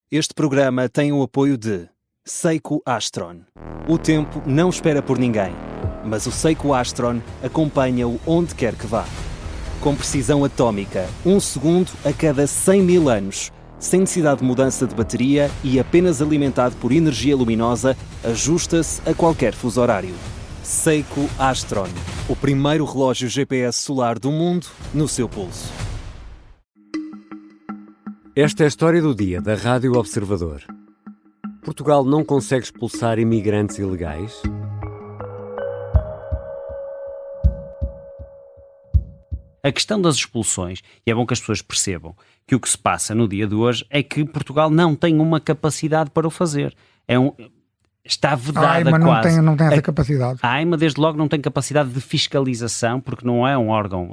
Este programa tem o apoio de Seiko Astron. O tempo não espera por ninguém, mas o Seiko Astron acompanha-o onde quer que vá. Com precisão atómica, 1 segundo a cada 100 mil anos, sem necessidade de mudança de bateria e apenas alimentado por energia luminosa, ajusta-se a qualquer fuso horário. Seiko Astron, o primeiro relógio GPS solar do mundo no seu pulso. Esta é a história do dia da Rádio Observador. Portugal não consegue expulsar imigrantes ilegais? A questão das expulsões, e é bom que as pessoas percebam que o que se passa no dia de hoje é que Portugal não tem uma capacidade para o fazer. Está vedada AIMA quase. Não tem essa capacidade. A AIMA, desde logo, não tem capacidade de fiscalização, porque não é um órgão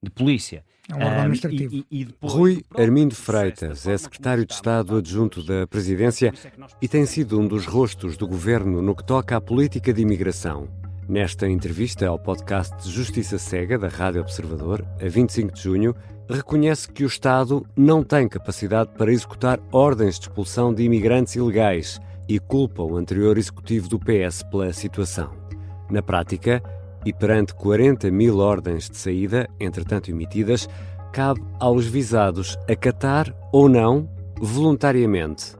de polícia. É um órgão administrativo. Rui Armindo Freitas é secretário de Estado adjunto da Presidência e tem sido um dos rostos do governo no que toca à política de imigração. Nesta entrevista ao podcast Justiça Cega, da Rádio Observador, a 25 de junho, reconhece que o Estado não tem capacidade para executar ordens de expulsão de imigrantes ilegais e culpa o anterior executivo do PS pela situação. Na prática, e perante 40 mil ordens de saída, entretanto emitidas, cabe aos visados acatar ou não, voluntariamente.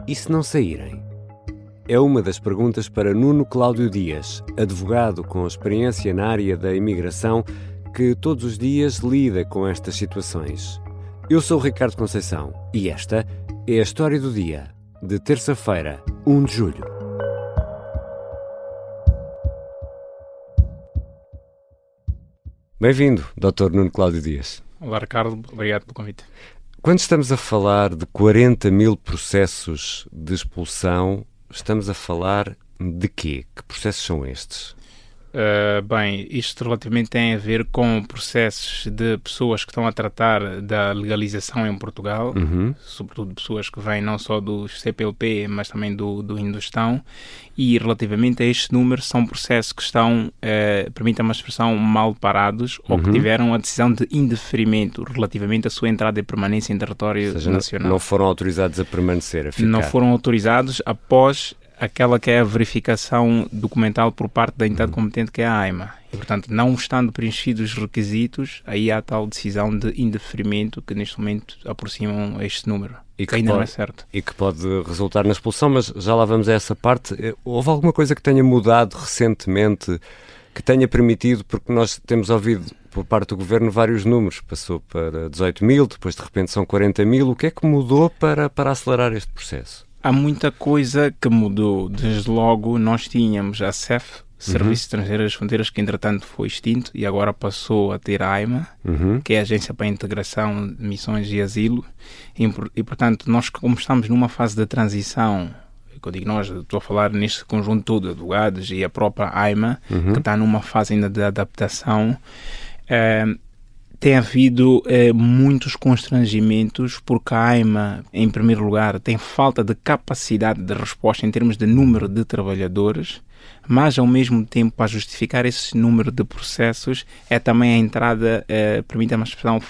E se não saírem? É uma das perguntas para Nuno Cláudio Dias, advogado com experiência na área da imigração, que todos os dias lida com estas situações. Eu sou o Ricardo Conceição e esta é a história do dia, de terça-feira, 1 de julho. Bem-vindo, Dr. Nuno Cláudio Dias. Olá, Ricardo. Obrigado pelo convite. Quando estamos a falar de 40 mil processos de expulsão, estamos a falar de quê? Que processos são estes? Bem, isto relativamente tem a ver com processos de pessoas que estão a tratar da legalização em Portugal, sobretudo pessoas que vêm não só do CPLP, mas também do Hindustão, e relativamente a este número são processos que estão, permita-me a expressão, mal parados ou que tiveram a decisão de indeferimento relativamente à sua entrada e permanência em território nacional. Não foram autorizados a permanecer, a ficar. Não foram autorizados após aquela que é a verificação documental por parte da entidade competente, que é a AIMA. E, portanto, não estando preenchidos os requisitos, aí há a tal decisão de indeferimento que neste momento aproximam este número, e que ainda não é certo. E que pode resultar na expulsão, mas já lá vamos a essa parte. Houve alguma coisa que tenha mudado recentemente, que tenha permitido, porque nós temos ouvido por parte do Governo vários números, passou para 18 mil, depois de repente são 40 mil, o que é que mudou para acelerar este processo? Há muita coisa que mudou. Desde logo nós tínhamos a CEF, Serviço Estrangeiro das Fronteiras, que entretanto foi extinto e agora passou a ter a AIMA, que é a Agência para a Integração de Missões e Asilo. E portanto, nós, como estamos numa fase de transição, que eu digo nós, estou a falar neste conjunto todo de advogados e a própria AIMA, que está numa fase ainda de adaptação, tem havido muitos constrangimentos, porque a AIMA, em primeiro lugar, tem falta de capacidade de resposta em termos de número de trabalhadores, mas, ao mesmo tempo, para justificar esse número de processos, é também a entrada, permita-me a expressão,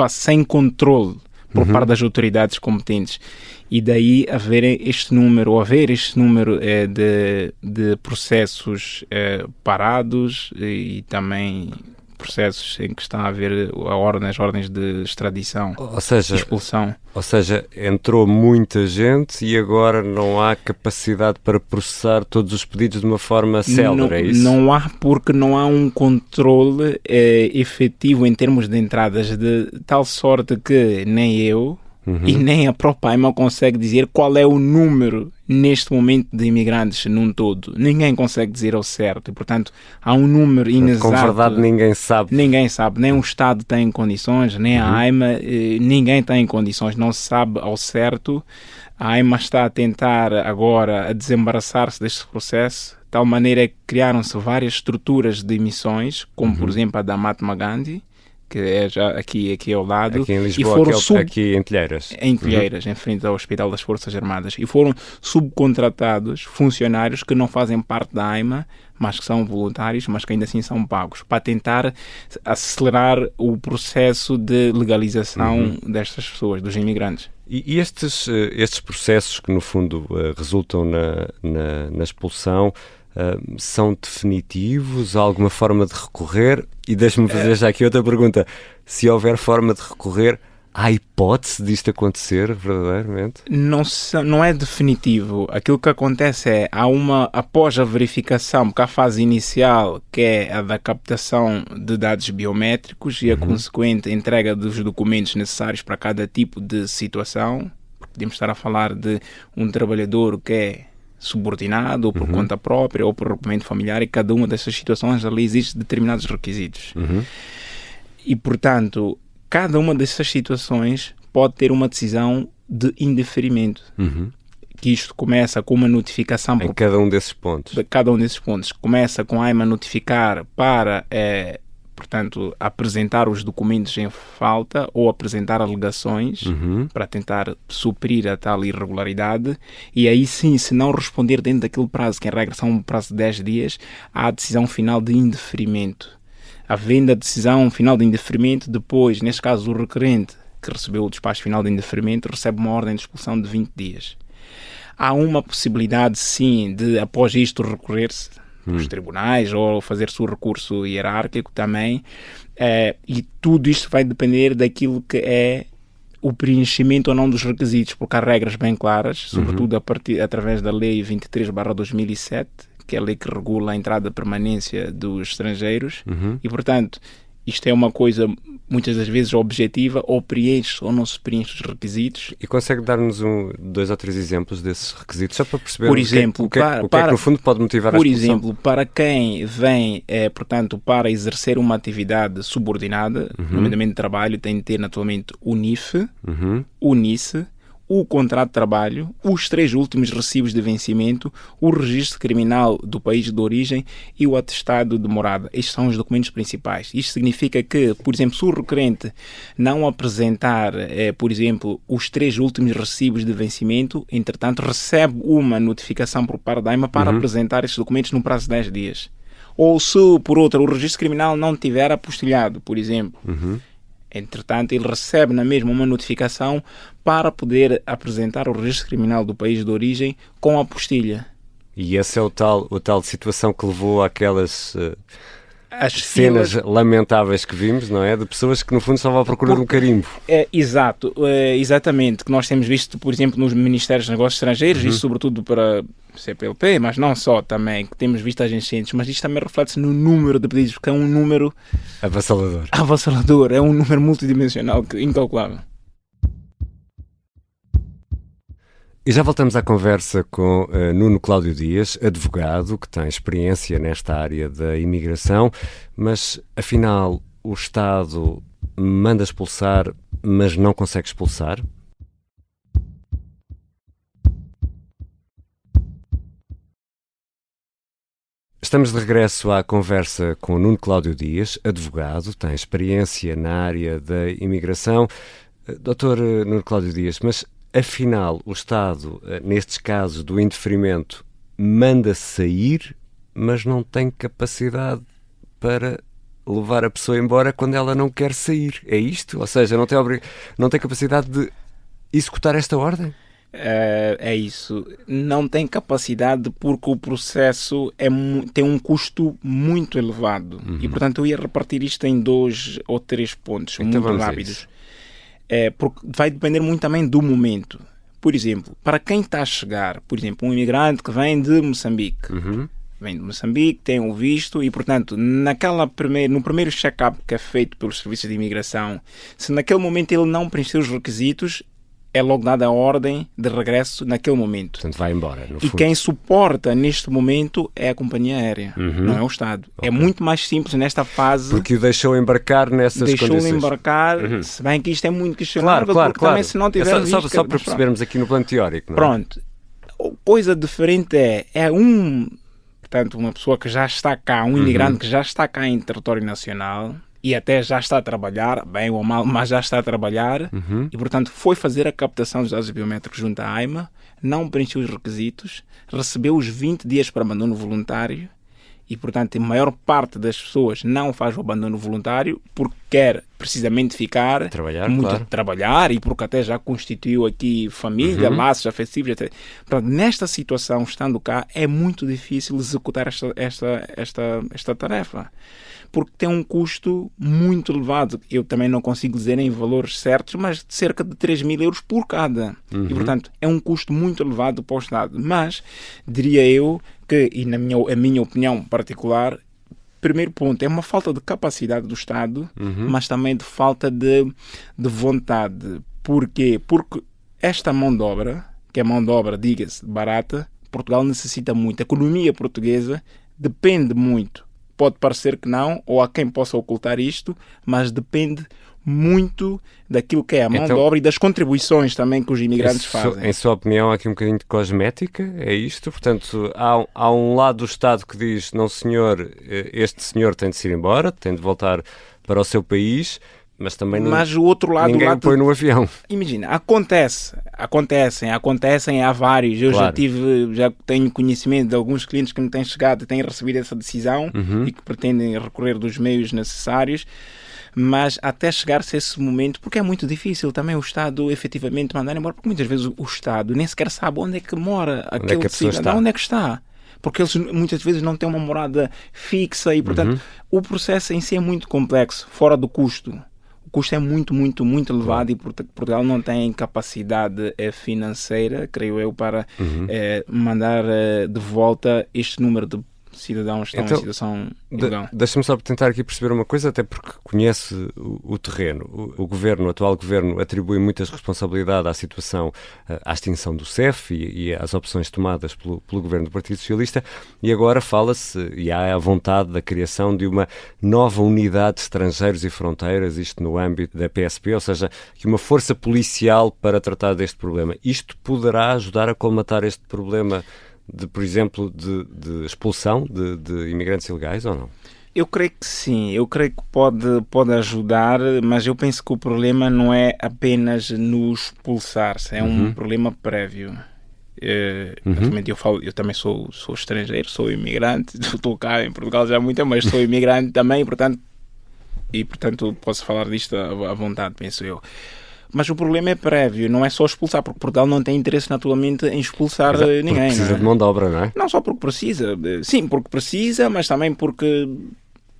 sem controle por parte das autoridades competentes. E daí haver este número de processos parados e também processos em que está a haver as ordens de extradição, de expulsão. Ou seja, entrou muita gente e agora não há capacidade para processar todos os pedidos de uma forma célere, é isso? Não há, porque não há um controle efetivo em termos de entradas, de tal sorte que nem eu e nem a própria AIMA consegue dizer qual é o número neste momento de imigrantes num todo. Ninguém consegue dizer ao certo e, portanto, há um número inexato. Com verdade, ninguém sabe. Ninguém sabe. Nem o Estado tem condições, nem a AIMA, ninguém tem condições. Não se sabe ao certo. A AIMA está a tentar agora a desembaraçar-se deste processo, de tal maneira que criaram-se várias estruturas de emissões, como, por exemplo, a da Mahatma Gandhi, que é já aqui ao lado. Aqui em Lisboa, aqui em Telheiras. Em Telheiras, em frente ao Hospital das Forças Armadas. E foram subcontratados funcionários que não fazem parte da AIMA, mas que são voluntários, mas que ainda assim são pagos, para tentar acelerar o processo de legalização destas pessoas, dos imigrantes. E estes processos que, no fundo, resultam na expulsão, são definitivos? Há alguma forma de recorrer? E deixe-me fazer já aqui outra pergunta. Se houver forma de recorrer, há hipótese disto acontecer verdadeiramente? Não é definitivo. Aquilo que acontece é, após a verificação, porque há a fase inicial, que é a da captação de dados biométricos e a consequente entrega dos documentos necessários para cada tipo de situação. Podemos estar a falar de um trabalhador que é subordinado, ou por conta própria, ou por recolhimento familiar, e cada uma dessas situações ali existe determinados requisitos. E, portanto, cada uma dessas situações pode ter uma decisão de indeferimento. Que isto começa com uma notificação... Em cada um desses pontos. Cada um desses pontos. Começa com a AIMA notificar para, portanto, apresentar os documentos em falta ou apresentar alegações para tentar suprir a tal irregularidade. E aí sim, se não responder dentro daquele prazo, que em regra são um prazo de 10 dias, há a decisão final de indeferimento. Havendo a decisão final de indeferimento, depois, neste caso, o requerente que recebeu o despacho final de indeferimento recebe uma ordem de expulsão de 20 dias. Há uma possibilidade, sim, de, após isto, recorrer-se aos tribunais ou fazer-se o recurso hierárquico também, e tudo isto vai depender daquilo que é o preenchimento ou não dos requisitos, porque há regras bem claras, sobretudo através da Lei 23/2007, que é a lei que regula a entrada e permanência dos estrangeiros, e, portanto, isto é uma coisa, muitas das vezes, objetiva, ou preenche ou não se preenche os requisitos. E consegue dar-nos 2 ou 3 exemplos desses requisitos, só para perceber por exemplo, o que é que, no fundo, pode motivar a expulsão? Por exemplo, para quem vem, portanto, para exercer uma atividade subordinada, nomeadamente de trabalho, tem de ter, naturalmente, o NIF, o NICE, o contrato de trabalho, os 3 últimos recibos de vencimento, o registro criminal do país de origem e o atestado de morada. Estes são os documentos principais. Isto significa que, por exemplo, se o requerente não apresentar, por exemplo, os 3 últimos recibos de vencimento, entretanto, recebe uma notificação por parte da AIMA para apresentar estes documentos no prazo de 10 dias. Ou se, por outra, o registro criminal não tiver apostilhado, por exemplo, entretanto, ele recebe na mesma uma notificação para poder apresentar o registro criminal do país de origem com a apostilha. E essa é o tal situação que levou àquelas cenas lamentáveis que vimos, não é? De pessoas que, no fundo, estavam à procura de um carimbo. Exatamente, que nós temos visto, por exemplo, nos Ministérios dos Negócios Estrangeiros, e sobretudo para CPLP, mas não só também, que temos visto agentes, mas isto também reflete-se no número de pedidos, porque é um número... Avassalador, é um número multidimensional, incalculável. E já voltamos à conversa com Nuno Cláudio Dias, advogado que tem experiência nesta área da imigração, mas afinal o Estado manda expulsar, mas não consegue expulsar? Estamos de regresso à conversa com Nuno Cláudio Dias, advogado, tem experiência na área da imigração. Doutor Nuno Cláudio Dias, mas afinal, o Estado, nestes casos do indeferimento, manda sair, mas não tem capacidade para levar a pessoa embora quando ela não quer sair. É isto? Ou seja, não tem capacidade de executar esta ordem? É isso. Não tem capacidade porque o processo tem um custo muito elevado. E, portanto, eu ia repartir isto em 2 ou 3 pontos muito rápidos. Porque vai depender muito também do momento. Por exemplo, para quem está a chegar, por exemplo, um imigrante que vem de Moçambique, vem de Moçambique, tem o visto e, portanto, no primeiro check-up que é feito pelos serviços de imigração, se naquele momento ele não preencher os requisitos, é logo dada a ordem de regresso naquele momento. Portanto, vai embora, no fundo. E quem suporta neste momento é a companhia aérea, não é o Estado. Okay. É muito mais simples nesta fase. Porque o deixou embarcar nessas condições. Deixou-o embarcar, se bem que isto é muito questionável, claro. Também se não tiver visto... Só para percebermos aqui no plano teórico. Não é? Pronto. Coisa diferente portanto, uma pessoa que já está cá, um imigrante que já está cá em território nacional... e até já está a trabalhar, bem ou mal, mas já está a trabalhar, e, portanto, foi fazer a captação dos dados biométricos junto à AIMA, não preencheu os requisitos, recebeu os 20 dias para abandono voluntário E, portanto, a maior parte das pessoas não faz o abandono voluntário porque quer precisamente ficar, trabalhar, e porque até já constituiu aqui família, laços afetivos, etc. Portanto, nesta situação, estando cá, é muito difícil executar esta tarefa, porque tem um custo muito elevado. Eu também não consigo dizer em valores certos, mas de cerca de 3.000 euros por cada. E, portanto, é um custo muito elevado para o Estado. Mas, diria eu que, e a minha opinião particular, primeiro ponto, é uma falta de capacidade do Estado, mas também de falta de vontade. Porquê? Porque esta mão de obra, que é mão de obra, diga-se, barata, Portugal necessita muito. A economia portuguesa depende muito. Pode parecer que não, ou há quem possa ocultar isto, mas depende muito daquilo que é a mão de obra e das contribuições também que os imigrantes fazem. Em sua opinião, há aqui um bocadinho de cosmética? É isto? Portanto, há um lado do Estado que diz, não senhor, este senhor tem de se ir embora, tem de voltar para o seu país, mas também o outro lado, ninguém o põe no avião. Imagina, acontecem, há vários. Eu já tenho conhecimento de alguns clientes que me têm chegado e têm recebido essa decisão e que pretendem recorrer dos meios necessários, mas até chegar-se a esse momento, porque é muito difícil também o Estado efetivamente mandar embora, porque muitas vezes o Estado nem sequer sabe onde é que mora aquele cidadão, onde é que está. Porque eles muitas vezes não têm uma morada fixa e, portanto, o processo em si é muito complexo, fora do custo. O custo é muito, muito, muito elevado e Portugal não tem capacidade financeira, creio eu, para mandar de volta este número de cidadãos que estão em situação ilegal. Deixa-me só tentar aqui perceber uma coisa, até porque conhece o terreno. O atual governo atribui muitas responsabilidades à situação, à extinção do CEF e às opções tomadas pelo governo do Partido Socialista, e agora fala-se, e há a vontade da criação de uma nova unidade de estrangeiros e fronteiras, isto no âmbito da PSP, ou seja, que uma força policial para tratar deste problema. Isto poderá ajudar a colmatar este problema por exemplo, de expulsão de imigrantes ilegais ou não? Eu creio que sim, eu creio que pode ajudar, mas eu penso que o problema não é apenas no expulsar-se, é um problema prévio. Eu também sou estrangeiro, sou imigrante, estou cá em Portugal já há muito tempo, mas sou imigrante também, portanto posso falar disto à vontade, penso eu. Mas o problema é prévio, não é só expulsar, porque Portugal não tem interesse naturalmente em expulsar ninguém. Precisa de mão de obra, não é? Não só porque precisa, sim, porque precisa, mas também porque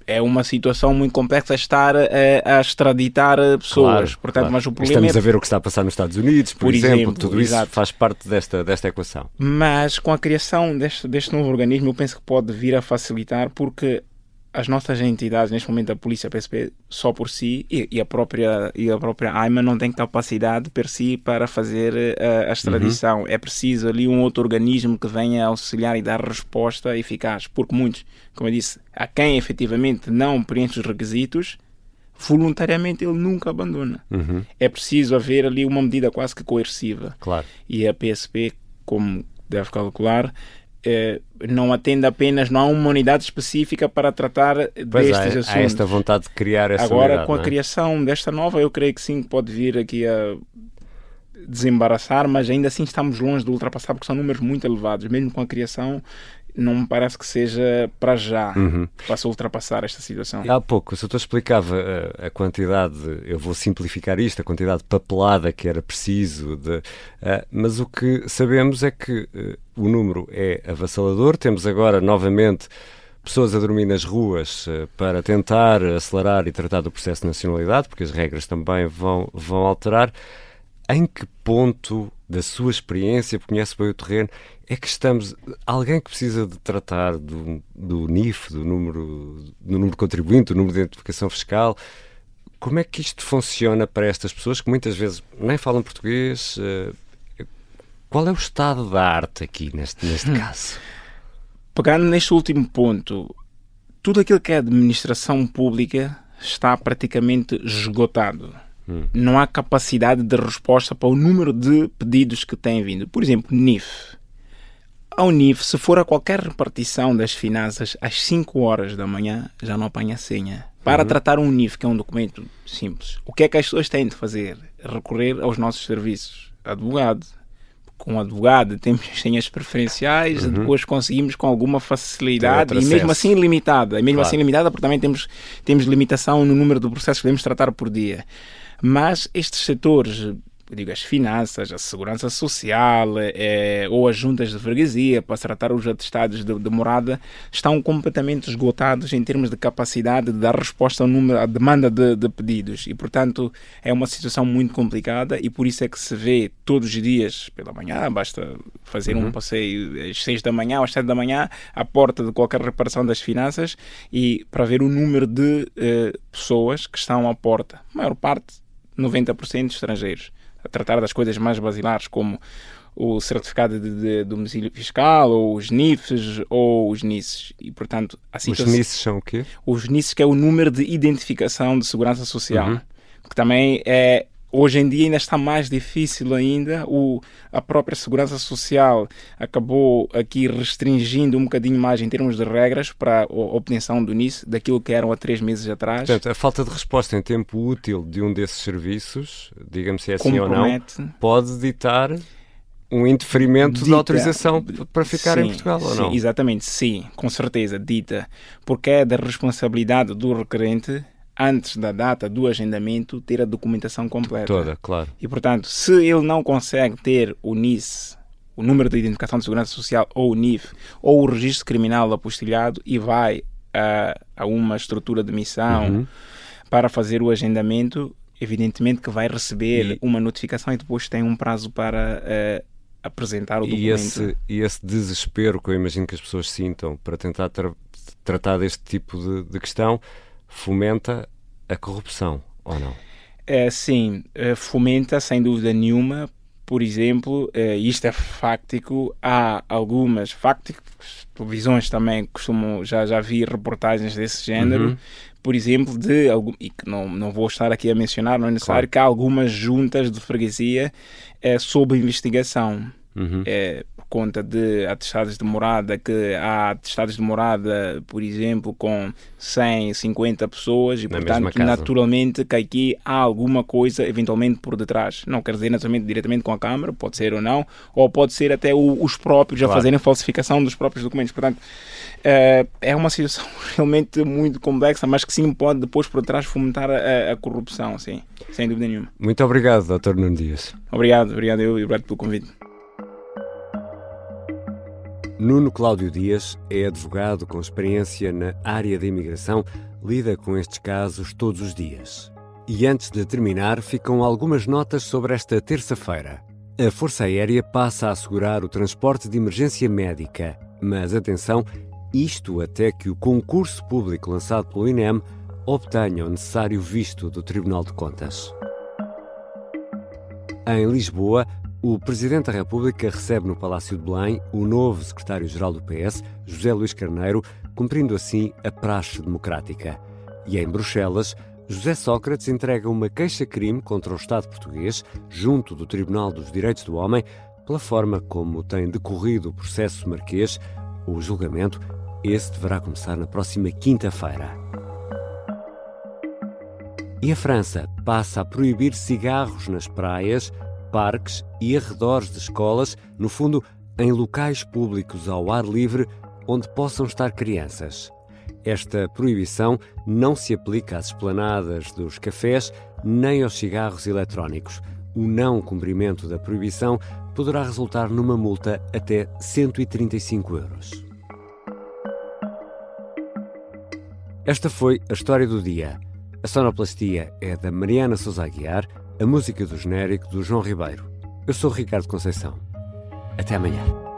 é uma situação muito complexa estar a extraditar pessoas. Portanto, mas o problema Estamos a ver o que está a passar nos Estados Unidos, por exemplo, tudo isso faz parte desta equação. Mas com a criação deste novo organismo, eu penso que pode vir a facilitar, porque as nossas entidades, neste momento a Polícia, a PSP, só por si, e a própria AIMA não tem capacidade per si para fazer a extradição. É preciso ali um outro organismo que venha auxiliar e dar resposta eficaz, porque muitos, como eu disse, a quem efetivamente não preenche os requisitos, voluntariamente ele nunca abandona. É preciso haver ali uma medida quase que coerciva. Claro. E a PSP, como deve calcular, não atende apenas, não há uma unidade específica para tratar destes assuntos. Há esta vontade de criar essa Agora, unidade, com a criação desta nova, eu creio que sim, pode vir aqui a desembaraçar, mas ainda assim estamos longe de ultrapassar, porque são números muito elevados. Mesmo com a criação, não me parece que seja para já para se ultrapassar esta situação. Há pouco o Sr. explicava a quantidade, eu vou simplificar isto, a quantidade de papelada que era preciso, mas o que sabemos é que o número é avassalador. Temos agora novamente pessoas a dormir nas ruas para tentar acelerar e tratar do processo de nacionalidade, porque as regras também vão alterar. Em que ponto da sua experiência, conhece bem o terreno, é que estamos... Alguém que precisa de tratar do NIF, do número de contribuinte, do número de identificação fiscal, como é que isto funciona para estas pessoas que muitas vezes nem falam português? Qual é o estado da arte aqui neste caso? Pegando neste último ponto, tudo aquilo que é administração pública está praticamente esgotado. Não há capacidade de resposta para o número de pedidos que têm vindo. Por exemplo, NIF. Ao NIF, se for a qualquer repartição das finanças às 5 horas da manhã, já não apanha a senha. Para tratar um NIF, que é um documento simples, o que é que as pessoas têm de fazer? Recorrer aos nossos serviços. Advogado, com o advogado, temos senhas preferenciais, depois conseguimos com alguma facilidade e mesmo assim limitada. E mesmo assim limitada porque também temos limitação no número de processos que devemos tratar por dia. Mas estes setores, eu digo, as finanças, a segurança social ou as juntas de freguesia para tratar os atestados de morada estão completamente esgotados em termos de capacidade de dar resposta à demanda de pedidos e, portanto, é uma situação muito complicada e por isso é que se vê todos os dias pela manhã, basta fazer um passeio às 6 da manhã ou às 7 da manhã à porta de qualquer reparação das finanças e para ver o número de pessoas que estão à porta. A maior parte, 90% estrangeiros, a tratar das coisas mais basilares como o certificado de domicílio fiscal ou os NIFs ou os NISs. E, portanto, os NISs são o quê? Os NISs que é o número de identificação de segurança social, que também hoje em dia ainda está mais difícil ainda. A própria segurança social acabou aqui restringindo um bocadinho mais em termos de regras para a obtenção do NIS daquilo que eram há 3 meses atrás. Portanto, a falta de resposta em tempo útil de um desses serviços, diga-me se é assim ou não, pode ditar um indeferimento de autorização para ficar em Portugal, ou não? Exatamente, sim, com certeza, dita, porque é da responsabilidade do requerente antes da data do agendamento, ter a documentação completa. Toda, claro. E, portanto, se ele não consegue ter o NIS, o número de identificação de segurança social, ou o NIF, ou o registro criminal apostilhado, e vai a uma estrutura de missão para fazer o agendamento, evidentemente que vai receber uma notificação e depois tem um prazo para apresentar o documento. E esse desespero que eu imagino que as pessoas sintam para tentar tratar deste tipo de questão fomenta a corrupção, ou não? Sim, fomenta sem dúvida nenhuma. Por exemplo, isto é fáctico, há algumas televisões também costumam, já vi reportagens desse género, por exemplo, e que não vou estar aqui a mencionar, não é necessário, que há algumas juntas de freguesia sob investigação. Por conta de atestados de morada, que há atestados de morada, por exemplo, com 100, 50 pessoas e, portanto, naturalmente que aqui há alguma coisa eventualmente por detrás. Não quer dizer naturalmente diretamente com a Câmara, pode ser ou não, ou pode ser até os próprios a fazerem falsificação dos próprios documentos. Portanto, é uma situação realmente muito complexa, mas que sim pode depois por detrás fomentar a corrupção, sim, sem dúvida nenhuma. Muito obrigado, Dr. Nuno Dias. Obrigado eu e obrigado pelo convite. Nuno Cláudio Dias é advogado com experiência na área da imigração, lida com estes casos todos os dias. E antes de terminar, ficam algumas notas sobre esta terça-feira. A Força Aérea passa a assegurar o transporte de emergência médica, mas atenção, isto até que o concurso público lançado pelo INEM obtenha o necessário visto do Tribunal de Contas. Em Lisboa, o Presidente da República recebe no Palácio de Belém o novo Secretário-Geral do PS, José Luís Carneiro, cumprindo assim a praxe democrática. E em Bruxelas, José Sócrates entrega uma queixa-crime contra o Estado português, junto do Tribunal dos Direitos do Homem, pela forma como tem decorrido o processo marquês. O julgamento, esse deverá começar na próxima quinta-feira. E a França passa a proibir cigarros nas praias, parques e arredores de escolas, no fundo, em locais públicos ao ar livre onde possam estar crianças. Esta proibição não se aplica às esplanadas dos cafés nem aos cigarros eletrónicos. O não cumprimento da proibição poderá resultar numa multa até 135 €. Esta foi a história do dia. A sonoplastia é da Mariana Sousa Aguiar, a música do genérico do João Ribeiro. Eu sou o Ricardo Conceição. Até amanhã.